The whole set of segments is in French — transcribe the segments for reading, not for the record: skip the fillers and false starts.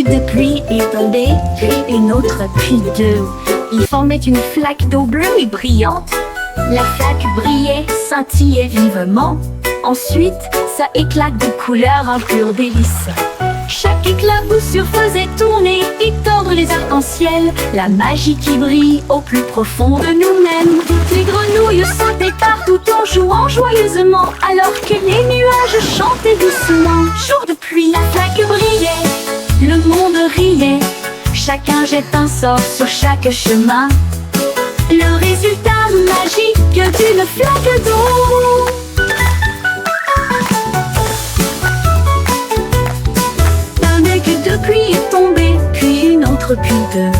de pluie est tombée, puis une autre, puis deux. Ils formaient une flaque d'eau bleue et brillante. La flaque brillait, scintillait vivement. Ensuite, ça éclate de couleurs, un pur délice. Chaque éclaboussure faisait tourner et tordre les arcs-en-ciel. La magie qui brille au plus profond de nous-mêmes. Toutes les grenouilles sautaient partout en jouant joyeusement, alors que les nuages chantaient doucement. Jour de pluie, la flaque brillait, le monde riait. Chacun jette un sort sur chaque chemin. Le résultat magique d'une flaque d'eau. De pluie est tombée, puis une autre, puis deux.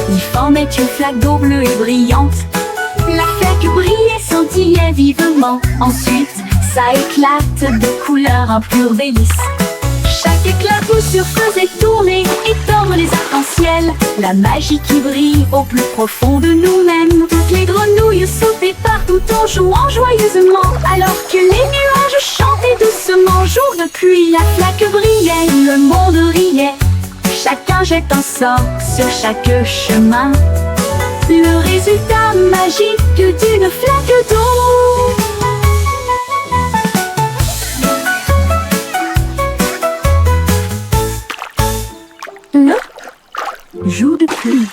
Ils formaient une flaque d'eau bleue et brillante. La flaque brillait, scintillait vivement. Ensuite, ça éclate de couleurs, un pur délice. Chaque éclaboussure faisait tourner et tordre les arcs-en-ciel. La magie qui brille au plus profond de nous-mêmes. Toutes les grenouilles sautaient partout en jouant joyeusement, alors que les nuages chantaient doucement. Jour de pluie, la flaque brillait, le monde riait. Chacun jette un sort sur chaque chemin. Le résultat magique d'une flaque d'eau. Le jour de pluie.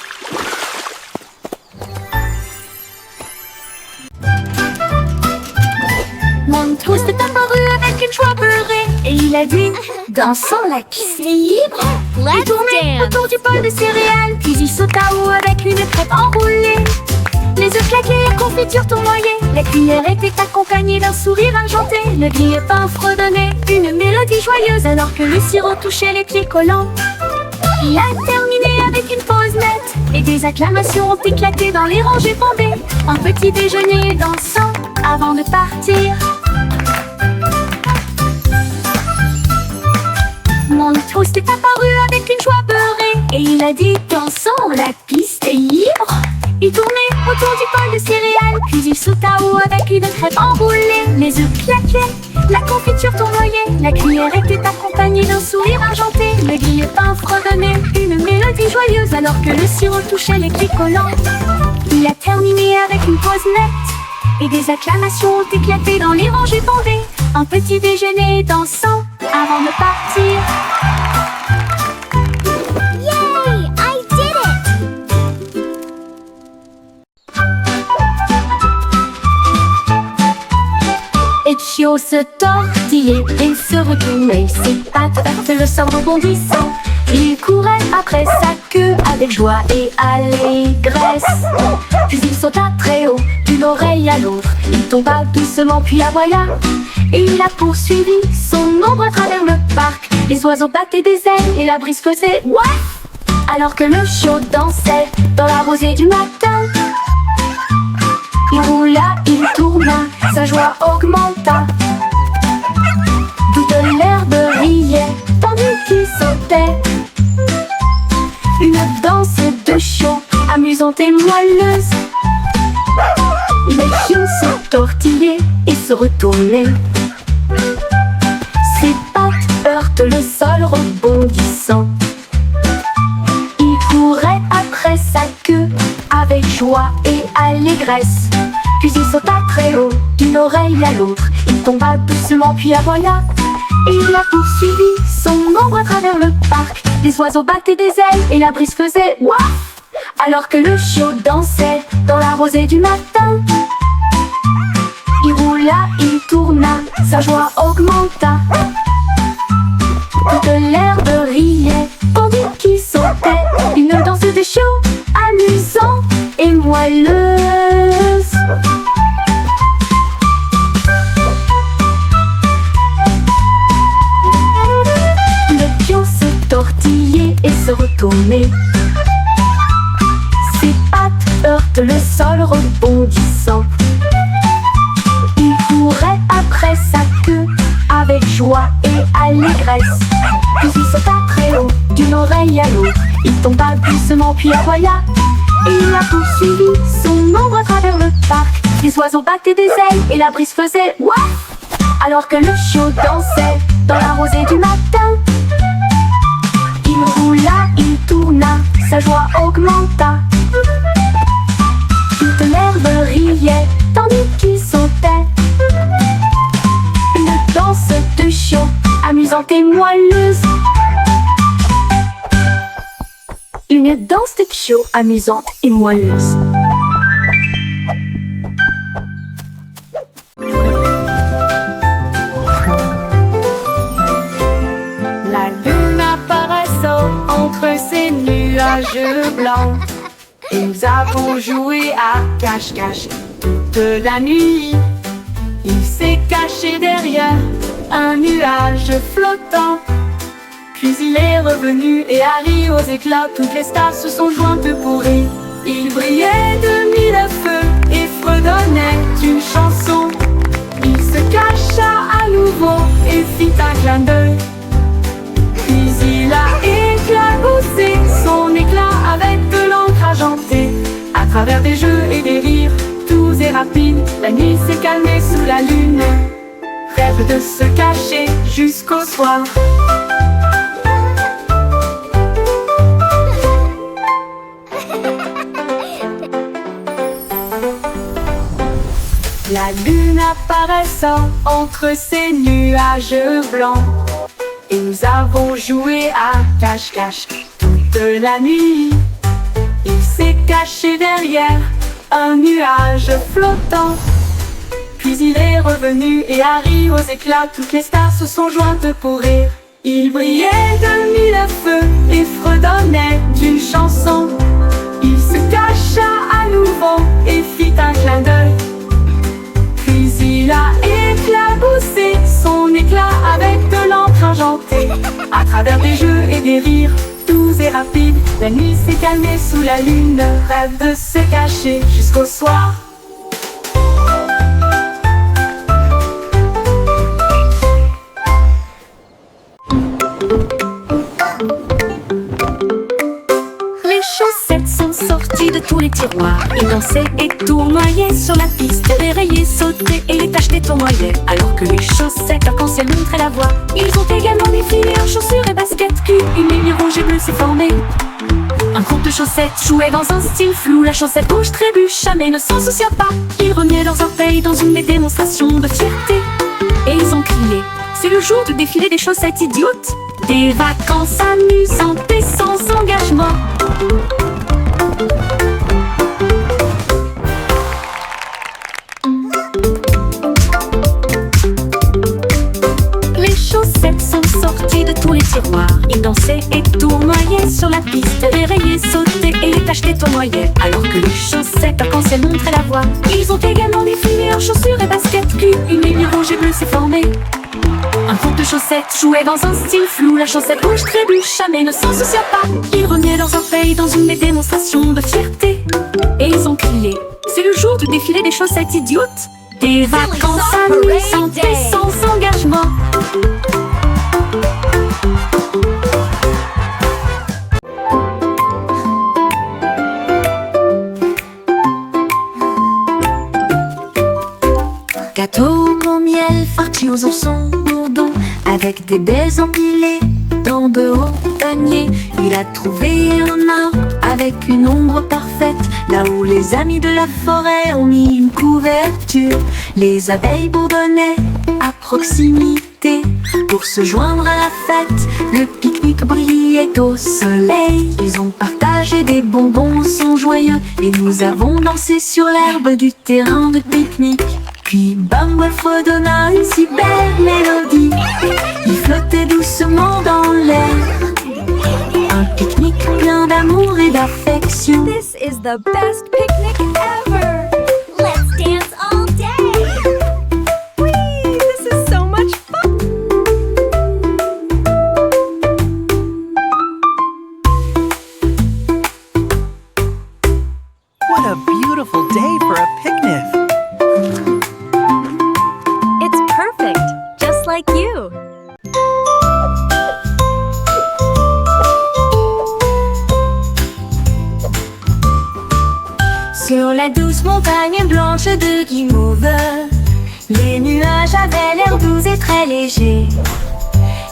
Montrose est apparu avec une joie beurrée et il a dit: dansons la piste est libre. Il tournait autour du bol de céréales, puis il sauta haut avec une crêpe enroulée. Les œufs claquaient, la confiture tournoyait, la cuillère était accompagnée d'un sourire enchanté. Le grille-pain fredonnait une mélodie joyeuse alors que le sirop touchait les pieds collants. Il a terminé avec une pause nette et des acclamations ont éclaté dans les rangées bondées. Un petit déjeuner dansant avant de partir. Mon toast est apparu avec une joie beurrée et il a dit: dansons, la piste est libre. Il tournait autour du bol de céréales, puis il sauta haut avec une crêpe enroulée. Les œufs claquaient, la confiture tournoyait, la cuillère était accompagnée d'un sourire argenté. Le grille-pain fredonnait une mélodie joyeuse alors que le sirop touchait les pieds collants. Il a terminé avec une pause nette et des acclamations ont éclaté dans les rangées bondées. Un petit déjeuner dansant avant de partir. Yay! I did it! Etchio se tortillait et se retournait, ses pattes heurtaient le sol rebondissant. Il courait après sa queue avec joie et allégresse. Puis il sauta très haut, d'une oreille à l'autre. Il tomba doucement puis aboya. Et il a poursuivi son ombre à travers le parc. Les oiseaux battaient des ailes et la brise faisait ouaf. Alors que le chiot dansait dans la rosée du matin. Il roula, il tourna, sa joie augmenta. Toute l'herbe riait, tandis qu'il sautait. Une danse de chiot, amusante et moelleuse. Les chiots se tortillaient et se retournaient. Ses pattes heurtent le sol rebondissant. Il courait après sa queue avec joie et allégresse. Puis il sauta très haut, d'une oreille à l'autre. Il tomba doucement puis aboya. Et il a poursuivi son ombre à travers le parc. Les oiseaux battaient des ailes et la brise faisait ouaf. Alors que le chiot dansait dans la rosée du matin. Il roula, il tourna, sa joie augmenta. Toute l'herbe riait, tandis qu'il sautait. Une danse de chiot, amusante et moelleuse. Le pion se tortillait et se retournait. Ses pattes heurtent le sol rebondissant. Il courait après sa queue avec joie et allégresse. Puis il sauta très haut, d'une oreille à l'autre. Il tomba doucement puis aboya. Et il a poursuivi son ombre à travers le parc. Les oiseaux battaient des ailes et la brise faisait ouaf. Alors que le chiot dansait dans la rosée du matin. Il roula, de chiots, amusante et moelleuse. Une danse de chiots, amusante et moelleuse. La lune apparaissant entre ces nuages blancs, et nous avons joué à cache-cache toute la nuit. Il s'est caché derrière un nuage flottant, puis il est revenu et a ri aux éclats. Toutes les stars se sont jointes pour rire. Il brillait de mille feux et fredonnait une chanson. Il se cacha à nouveau et fit un clin d'œil. Puis il a éclaboussé son éclat avec de l'encre argentée. À travers des jeux et des rires, doux et rapides, la nuit s'est calmée sous la lune. Rêve de se cacher jusqu'au soir. La lune apparaissant entre ces nuages blancs, et nous avons joué à cache-cache toute la nuit. Il s'est caché derrière un nuage flottant, puis il est revenu et a ri aux éclats. Toutes les stars se sont jointes pour rire. Il brillait de mille feux et fredonnait d'une chanson. Il se cacha à nouveau et fit un clin d'œil. Puis il a éclaboussé son éclat avec de l'encre argentée. À travers des jeux et des rires, doux et rapides, la nuit s'est calmée sous la lune. Rêve de se cacher jusqu'au soir. Les chaussettes sont sorties de tous les tiroirs. Ils dansaient et tournoyaient sur la piste. Les rayés sautaient et les tachetés tournoyaient, alors que les chaussettes arc-en-ciel montraient la voie. Ils ont également défilé en chaussures et baskets. Puis une ligne rouge et bleue s'est formée. Un groupe de chaussettes jouait dans un style flou. La chaussette rouge trébucha mais ne s'en soucia pas. Ils remuaient leurs orteils dans une démonstration de fierté. Et ils ont crié: c'est le jour du défilé des chaussettes idiotes. Des vacances amusantes et sans engagement. Les chaussettes sont sorties de tous les tiroirs. Ils dansaient et tournoyaient sur la piste. Les rayés sautaient et les tachetés tournoyaient, alors que les chaussettes arc-en-ciel montraient la voie. Ils ont également défilé en chaussures et baskets. Puis une ligne rouge et bleue s'est formée. Un groupe de chaussettes jouait dans un style flou. La chaussette rouge trébucha mais ne s'en soucia pas. Ils remuaient leurs orteils dans une démonstration de fierté. Et ils ont crié: c'est le jour du défilé des chaussettes idiotes. Des vacances amusantes et sans engagement. Gâteau au miel, farci aux oursons bourdons, avec des baies empilées dans de hauts paniers. Il a trouvé un arbre avec une ombre parfaite, là où les amis de la forêt ont mis une couverture. Les abeilles bourdonnaient à proximité pour se joindre à la fête. Le pique-nique brillait au soleil. Ils ont partagé des bonbons, sont joyeux, et nous avons dansé sur l'herbe du terrain de pique-nique. Puis Bumble fredonna une si belle mélodie. Il flottait doucement dans l'air. Un pique-nique plein d'amour et d'affection. This is the best picnic ever! Let's dance all day! Whee! This is so much fun! What a beautiful day for a picnic! It's perfect, just like you! Sur la douce montagne blanche de guimauve, les nuages avaient l'air doux et très légers.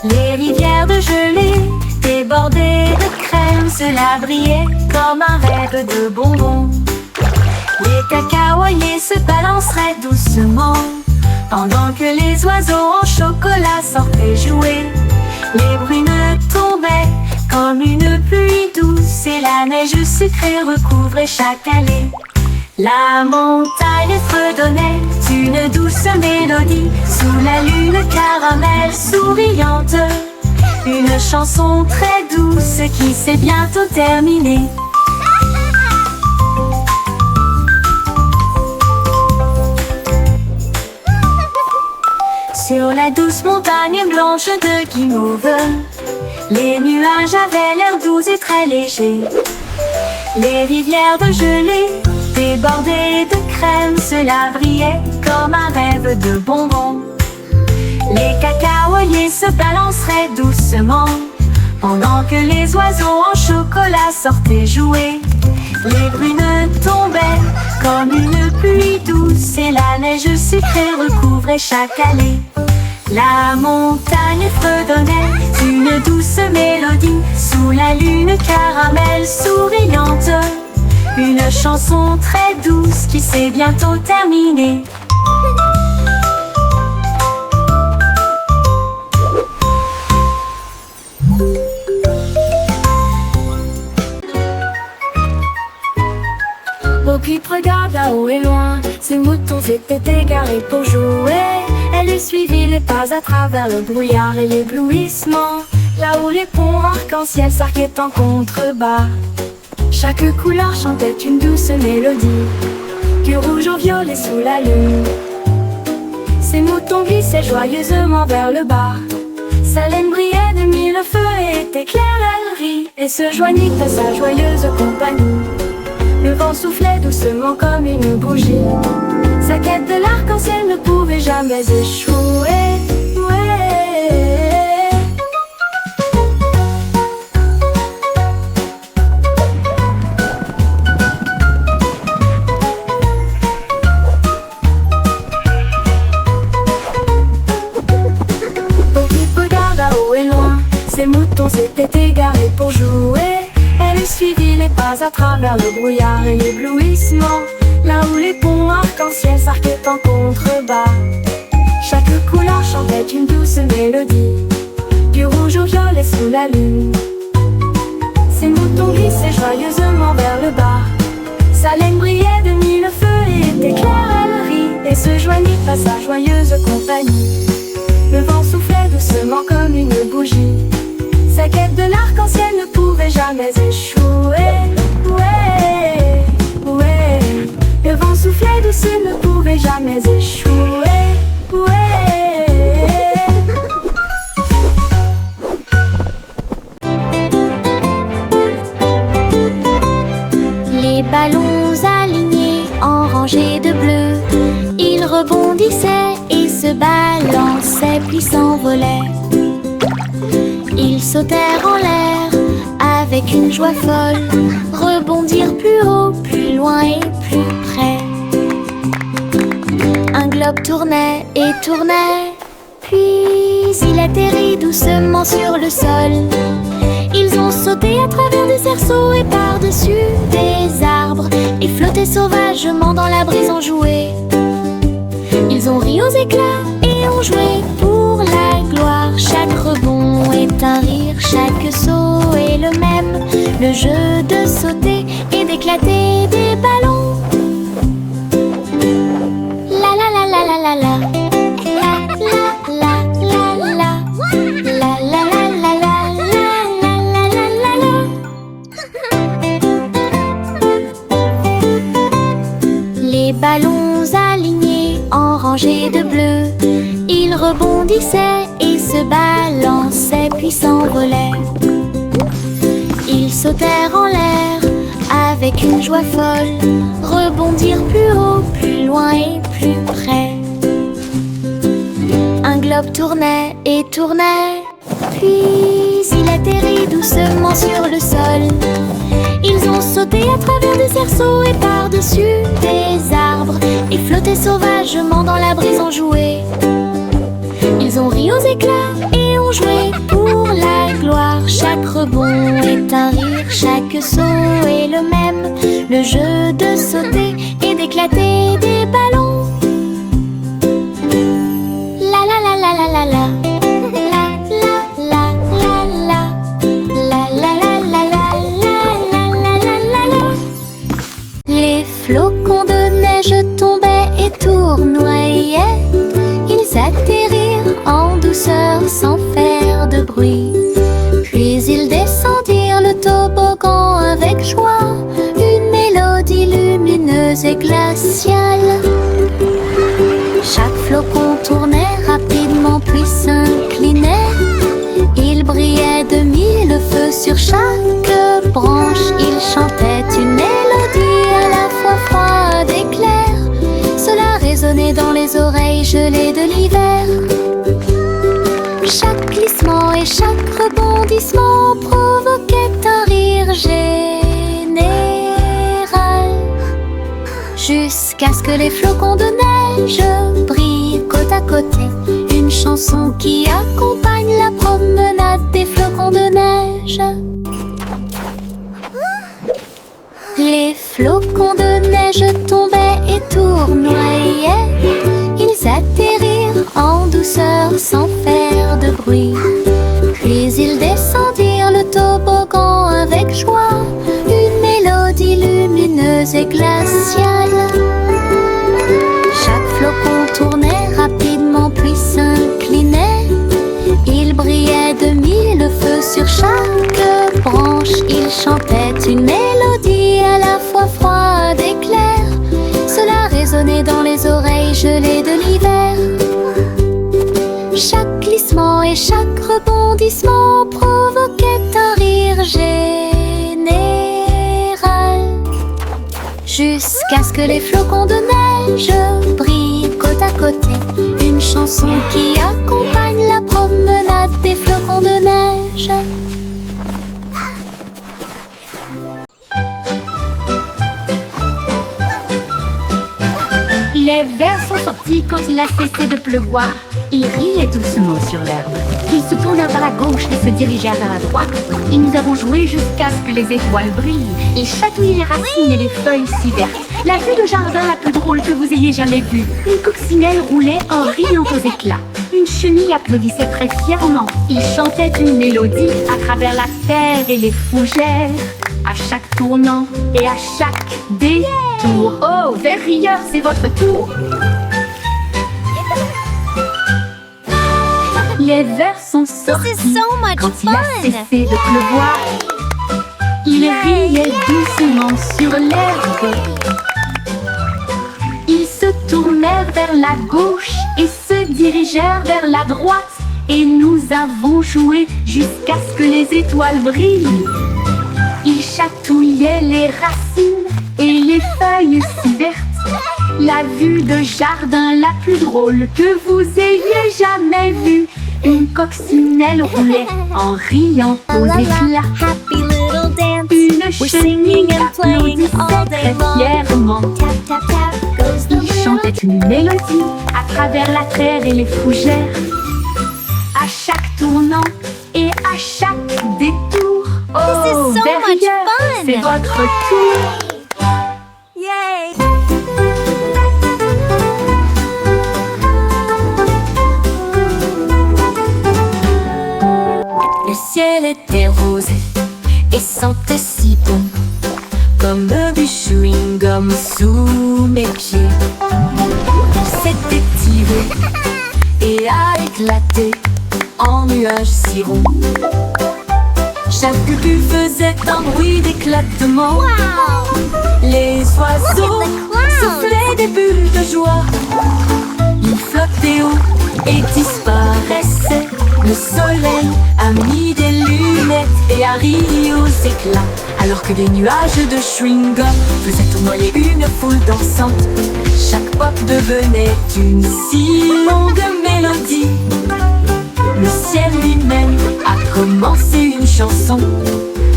Les rivières de gelée débordées de crème, cela brillait comme un rêve de bonbons. Les cacaoyers se balanceraient doucement Pendant que les oiseaux en chocolat sortaient jouer, les brunes tombaient comme une pluie douce et la neige sucrée recouvrait chaque allée. La montagne fredonnait une douce mélodie sous la lune caramel souriante. Une chanson très douce qui s'est bientôt terminée. Sur la douce montagne blanche de Guimauve, les nuages avaient l'air doux et très légers. Les rivières de gelée débordées de crème, cela brillait comme un rêve de bonbons. Les cacaoyers se balanceraient doucement pendant que les oiseaux en chocolat sortaient jouer. Les brunes tombaient comme une pluie douce et la neige sucrée recouvrait chaque allée. La montagne fredonnait une douce mélodie sous la lune caramel souriante. Une chanson très douce qui s'est bientôt terminée. Bo Peep regarde là-haut et loin, ces moutons étaient égarés pour jouer. Elle lui suivit les pas à travers le brouillard et l'éblouissement, là où les ponts arc-en-ciel s'arquaient en contrebas. Chaque couleur chantait une douce mélodie, du rouge au violet sous la lune. Ces moutons glissaient joyeusement vers le bas. Sa laine brillait de mille feux et était claire, elle rit et se joignit à sa joyeuse compagnie. Le vent soufflait doucement comme une bougie. Sa quête de l'arc-en-ciel ne pouvait jamais échouer. Regarde à haut et loin, ces moutons s'étaient égarés pour jouer. Elle suivit les pas à travers le brouillard et l'éblouissement, là où les ponts arc-en-ciel s'arquaient en contrebas. Chaque couleur chantait une douce mélodie, du rouge au violet sous la lune. Ces moutons glissaient joyeusement vers le bas. Sa laine brillait de mille feux et était claire, elle rit et se joignit à sa joyeuse compagnie. Le vent soufflait doucement comme une bougie. Sa quête de l'arc-en-ciel ne pouvait jamais échouer. Le vent soufflait doucement, ne pouvait jamais échouer. Les ballons alignés en rangées de bleu, ils rebondissaient et se balançaient puis s'envolaient. Ils sautèrent en l'air avec une joie folle, rebondirent plus haut, plus loin et plus près. Un globe tournait et tournait, puis il atterrit doucement sur le sol. Ils ont sauté à travers des cerceaux et par-dessus des arbres et flotté sauvagement dans la brise en jouet. Ils ont ri aux éclats et ont joué pour la gloire. Chaque rebond est un rire, chaque saut est le même. Le jeu de sauter et d'éclater des ballons. La la la la la la la. La la la la la. La la la la la la la la la. Les ballons alignés en rangées de bleu, ils rebondissaient et se balançaient puis s'envolaient. Ils sautèrent en l'air avec une joie folle, rebondirent plus haut, plus loin et plus près. Un globe tournait et tournait, puis il atterrit doucement sur le sol. Ils ont sauté à travers des cerceaux et par-dessus des arbres et flotté sauvagement dans la brise en jouet. Ils ont ri aux éclats et ont joué pour la gloire. Chaque rebond est un rire, chaque saut est le même. Le jeu de sauter et d'éclater des ballons. sans faire de bruit. Puis ils descendirent le toboggan avec joie, une mélodie lumineuse et glaciale. Chaque flocon tournait rapidement puis s'inclinait. Il brillait de mille feux sur chaque branche. Il chantait une mélodie à la fois froide et claire. Cela résonnait dans les oreilles gelées de l'hiver. Chaque glissement et chaque rebondissement provoquait un rire général, jusqu'à ce que les flocons de neige brillent côte à côté. Une chanson qui accompagne la promenade des flocons de neige. Les flocons de neige tombaient et tournoyaient. Ils atterrirent en douceur sans faire de bruit. Puis ils descendirent le toboggan avec joie, une mélodie lumineuse et glaciale. Chaque flocon tournait rapidement puis s'inclinait. Il brillait de mille feux sur chaque branche. Il chantait une mélodie à la fois froide et claire. Cela résonnait dans les oreilles gelées de l'hiver. Chaque glissement et chaque rebondissement provoquait un rire général, jusqu'à ce que les flocons de neige brillent côte à côté. Une chanson qui accompagne la promenade des flocons de neige. Les vers sont sortis quand il a cessé de pleuvoir. Ils riaient doucement sur l'herbe. Ils se tournèrent vers la gauche et se dirigèrent vers la droite. Et nous avons joué jusqu'à ce que les étoiles brillent. Ils chatouillaient les racines et les feuilles si vertes. La vue de jardin la plus drôle que vous ayez jamais vue. Une coccinelle roulait en riant aux éclats. Une chenille applaudissait très fièrement. Ils chantaient une mélodie à travers la terre et les fougères. À chaque tournant et à chaque détour. Oh, vers rieur, c'est votre tour. Les vers sont sortis quand il a cessé de pleuvoir. Ils riaient doucement sur l'herbe. Ils se tournèrent vers la gauche et se dirigèrent vers la droite. Et nous avons joué jusqu'à ce que les étoiles brillent. Ils chatouillaient les racines et les feuilles si vertes. La vue de jardin la plus drôle que vous ayez jamais vue. Une coccinelle roulait en riant aux éclats. Une chenille applaudissait très fièrement. Il chantait une mélodie à travers la terre et les fougères. À chaque tournant et à chaque détour. Oh, derrière, c'est votre tour. Yay! Le ciel était rose et sentait si bon, comme du chewing-gum sous mes pieds. Il s'était tiré et a éclaté en nuages si ronds. Chaque bulle faisait un bruit d'éclatement. Les oiseaux soufflaient des bulles de joie. Ils flottaient haut et disparaissaient. Le soleil a mis des lunettes et a ri aux éclats, alors que des nuages de chewing-gum faisaient tournoyer une foule dansante. Chaque pop devenait une si longue mélodie. Le ciel lui-même a commencé une chanson,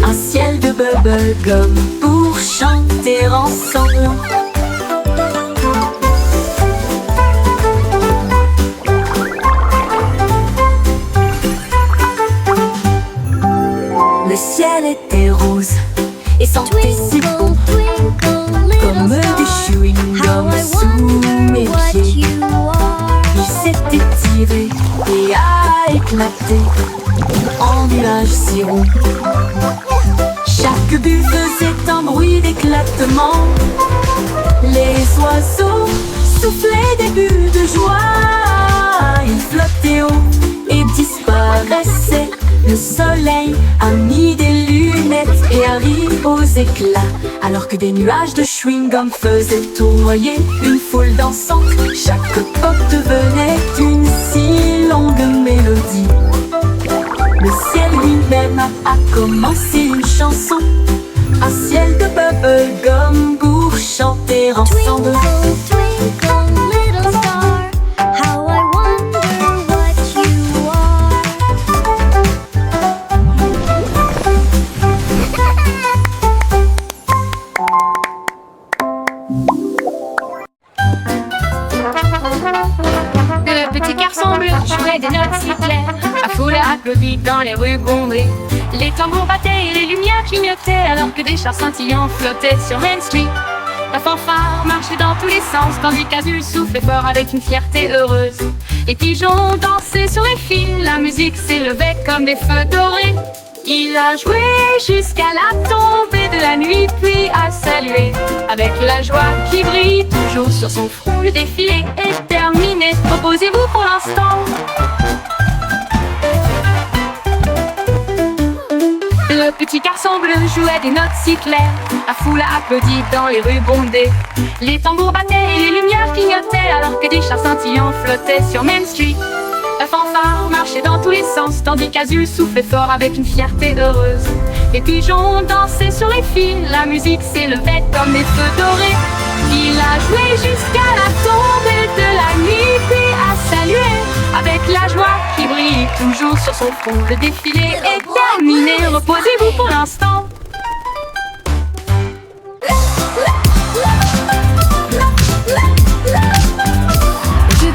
un ciel de bubblegum pour chanter ensemble. Le ciel était rose et sentait si bon, comme du chewing-gum sous mes pieds. Il s'était tiré et a éclaté en nuages si ronds. Chaque bulle faisait un bruit d'éclatement. Les oiseaux soufflaient des bulles de joie. Ils flottaient haut et disparaissaient. caressait le soleil, a mis des lunettes et un rire aux éclats, alors que des nuages de chewing-gum faisaient tournoyer une foule dansante. Chaque pop devenait une si longue mélodie. Le ciel lui-même a commencé une chanson, un ciel de bubblegum pour chanter ensemble. Twinkle, little star, how I wonder what you are. Le petit garçon bleu jouait des notes si claires, à foule applaudie dans les rues bondées. Les tambours battaient et les lumières clignotaient, alors que des chars scintillants flottaient sur Main Street. La fanfare marchait dans tous les sens, tandis qu'Azul soufflait fort avec une fierté heureuse. Les pigeons dansaient sur les fils, la musique s'élevait comme des feux dorés. Il a joué jusqu'à la tombée de la nuit, puis a salué avec la joie qui brille toujours sur son front. Le défilé est terminé, reposez-vous pour l'instant. Le petit garçon bleu jouait des notes si claires, la foule a applaudi dans les rues bondées. Les tambours battaient et les lumières clignotaient, alors que des chars scintillants flottaient sur Main Street. La fanfare marchait dans tous les sens, tandis qu'Azul soufflait fort avec une fierté heureuse. Les pigeons dansaient sur les fils, la musique s'élevait comme des feux dorés. Il a joué jusqu'à la tombée de la nuit, puis a salué avec la joie qui brille toujours sur son front. Le défilé est terminé, reposez-vous pour l'instant.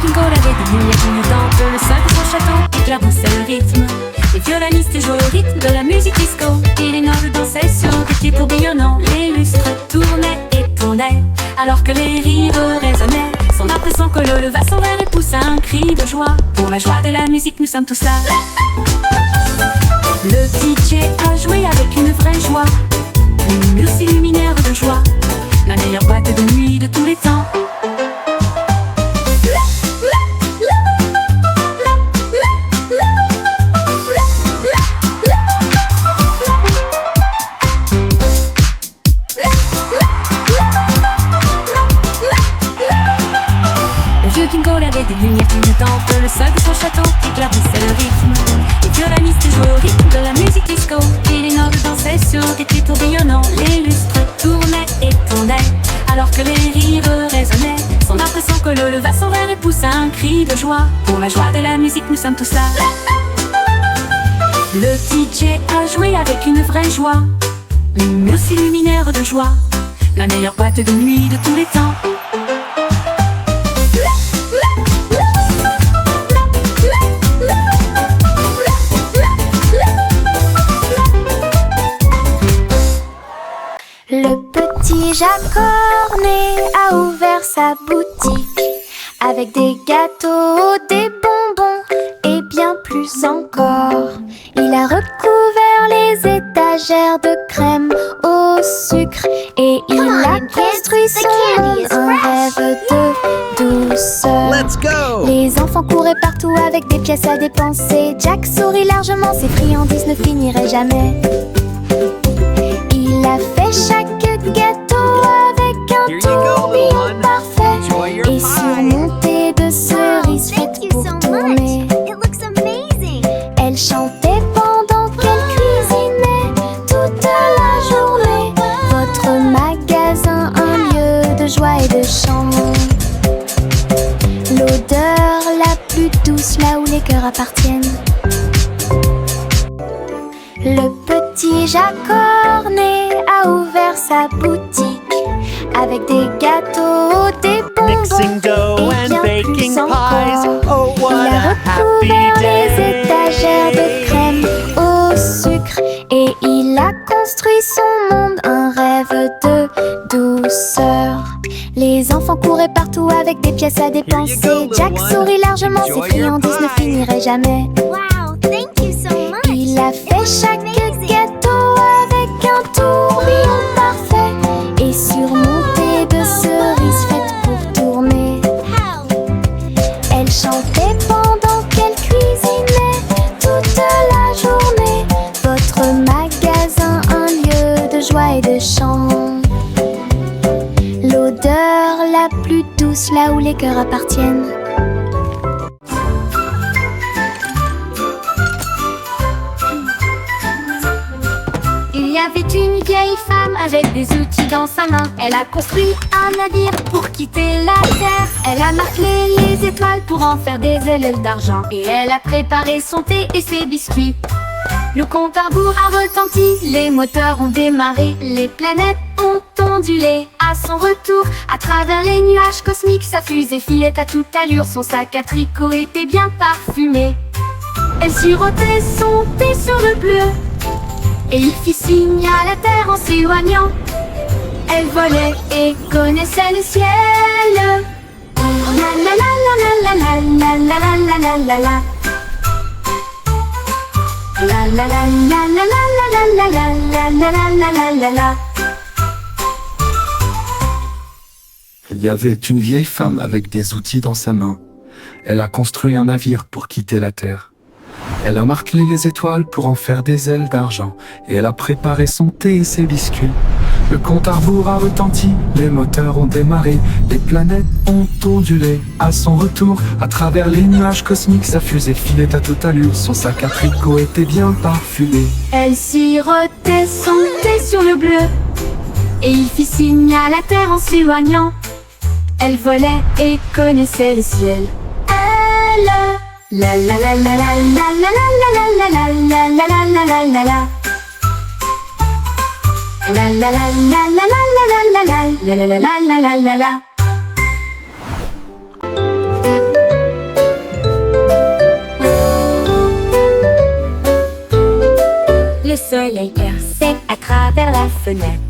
Bingo avait des lumières clignotantes, le sol de son château éclaboussait le rythme. Les violonistes jouaient au rythme de la musique disco, et les nobles dansaient sur des pieds tourbillonnants. Les lustres tournaient et tournaient, alors que les rires résonnaient. Son impression que le leva son verre et poussa un cri de joie. Pour la joie de la musique, nous sommes tous là. Le DJ a joué avec une vraie joie, les murs s'illuminèrent de joie, la meilleure boîte de nuit de tous les temps. Des lumières clignotantes, le sol de son château éclaboussait le rythme. Les violonistes jouaient au rythme de la musique disco, et les nobles dansaient sur des pieds tourbillonnants. Les lustres tournaient et tournaient, alors que les rires résonnaient. Son impression que le leva son verre et poussa un cri de joie. Pour la joie de la musique, nous sommes tous là. Le DJ a joué avec une vraie joie, les murs s'illuminèrent de joie, la meilleure boîte de nuit de tous les temps. Le petit Jacques-Cornet a ouvert sa boutique avec des gâteaux, des bonbons et bien plus encore. Il a recouvert les étagères de crème au sucre et il a construit son monde, un rêve de douceur. Let's go! Les enfants couraient partout avec des pièces à dépenser. Jack sourit largement, ses friandises ne finiraient jamais. Il a fait chaque gâteau avec un Here you go, tourbillon little one. parfait Enjoy your et pie. surmonté de cerises Thank faites you pour so tourner. much. It looks amazing. Elle chantait pendant qu'elle cuisinait toute la journée. Votre magasin, un lieu de joie et de chant. L'odeur la plus douce là où les cœurs appartiennent. Le petit Jacques-Cornet a ouvert sa boutique avec des gâteaux, des bonbons Mixing dough et and bien baking plus pies. encore. Oh, what Il a a happy recouvert les day. étagères de crème au sucre et il a construit son monde, un rêve de douceur. Les enfants couraient partout avec des pièces à dépenser. little Jack one. sourit largement, ses Enjoy your friandises ne pie. finiraient jamais. Wow, thank you so much. Il a It fait looks chaque amazing. gâteau avec un tourbillon parfait et surmonté de cerises faites pour tourner. How? Elle chantait pendant qu'elle cuisinait toute les cœurs appartiennent. Il y avait une vieille femme avec des outils dans sa main. Elle a construit un navire pour quitter la terre. Elle a marqué les étoiles pour en faire des ailes d'argent. Et elle a préparé son thé et ses biscuits. Le compte à rebours a retenti, les moteurs ont démarré. Les planètes ont ondulé à son retour. À travers les nuages cosmiques, sa fusée filait à toute allure. Son sac à tricot était bien parfumé. Elle sirotait son thé sur le bleu et il fit signe à la terre en s'éloignant. Elle volait et connaissait le ciel. La la la la la la la la la la la la. La la la la la la la la la la la la la la. Il y avait une vieille femme avec des outils dans sa main. Elle a construit un navire pour quitter la terre. Elle a marqué les étoiles pour en faire des ailes d'argent. Et elle a préparé son thé et ses biscuits. Le compte à rebours a retenti, les moteurs ont démarré. Les planètes ont ondulé à son retour. À travers les nuages cosmiques, sa fusée filait à toute allure. Son sac à tricot était bien parfumé. Elle sirotait son thé sur le bleu et il fit signe à la terre en s'éloignant. Elle volait et connaissait le ciel. Elle la la la la la la la la la la la la la la la la la. La la la la la la la la la la la la la la la. Le soleil perçait à travers la fenêtre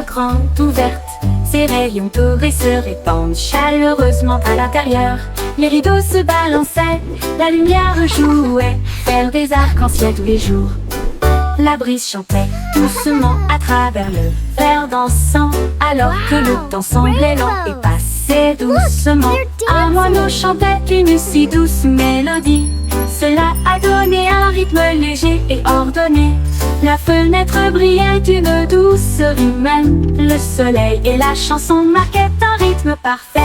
grande ouverte. Ses rayons dorés se répandent chaleureusement à l'intérieur. Les rideaux se balançaient, la lumière jouait, faire des arcs-en-ciel tous les jours. La brise chantait doucement à travers le verre dansant, alors que le temps semblait lent et passait doucement. Un moineau chantait une si douce mélodie. Cela a donné un rythme léger et ordonné. La fenêtre brillait d'une douceur humaine. Le soleil et la chanson marquaient un rythme parfait.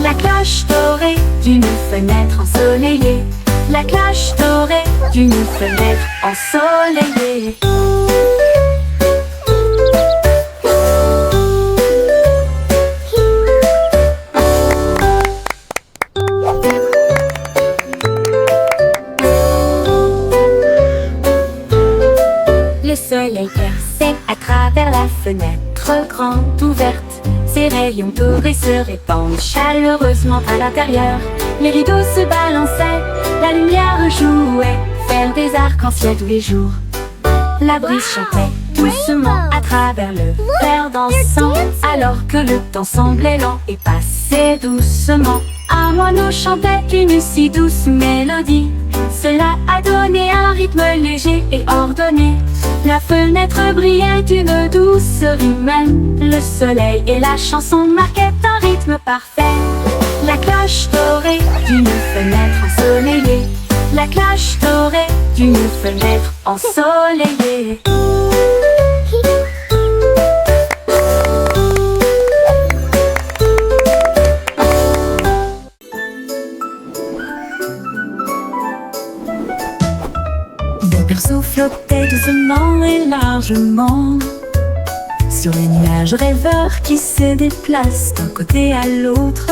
La cloche dorée d'une fenêtre ensoleillée. La cloche dorée d'une fenêtre ensoleillée. Le soleil perçait à travers la fenêtre grande ouverte. Ses rayons dorés se répandent chaleureusement à l'intérieur. Les rideaux se balançaient, la lumière jouait, faire des arcs-en-ciel tous les jours. La brise chantait doucement à travers le verre dansant, alors que le temps semblait lent et passait doucement. Un moineau chantait une si douce mélodie. Cela a donné un rythme léger et ordonné. La fenêtre brillait d'une douceur humaine. Le soleil et la chanson marquaient un rythme parfait. La cloche dorée d'une fenêtre ensoleillée. La cloche dorée d'une fenêtre ensoleillée. Mon berceau flottait doucement et largement sur les nuages rêveurs qui se déplacent d'un côté à l'autre.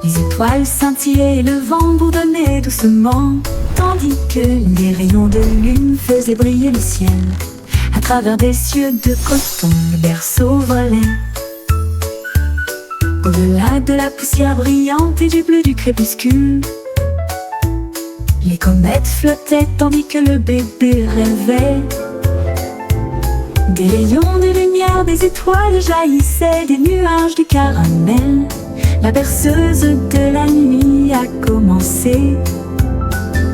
Les étoiles scintillaient et le vent bourdonnait doucement, tandis que les rayons de lune faisaient briller le ciel. À travers des cieux de coton, le berceau volait. Au-delà de la poussière brillante et du bleu du crépuscule, les comètes flottaient tandis que le bébé rêvait. Des rayons de lumière, des étoiles jaillissaient, des nuages de caramel. La berceuse de la nuit a commencé.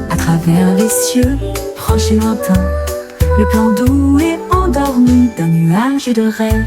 À travers les cieux, proches et lointains, le plan doux et endormi d'un nuage de rêve.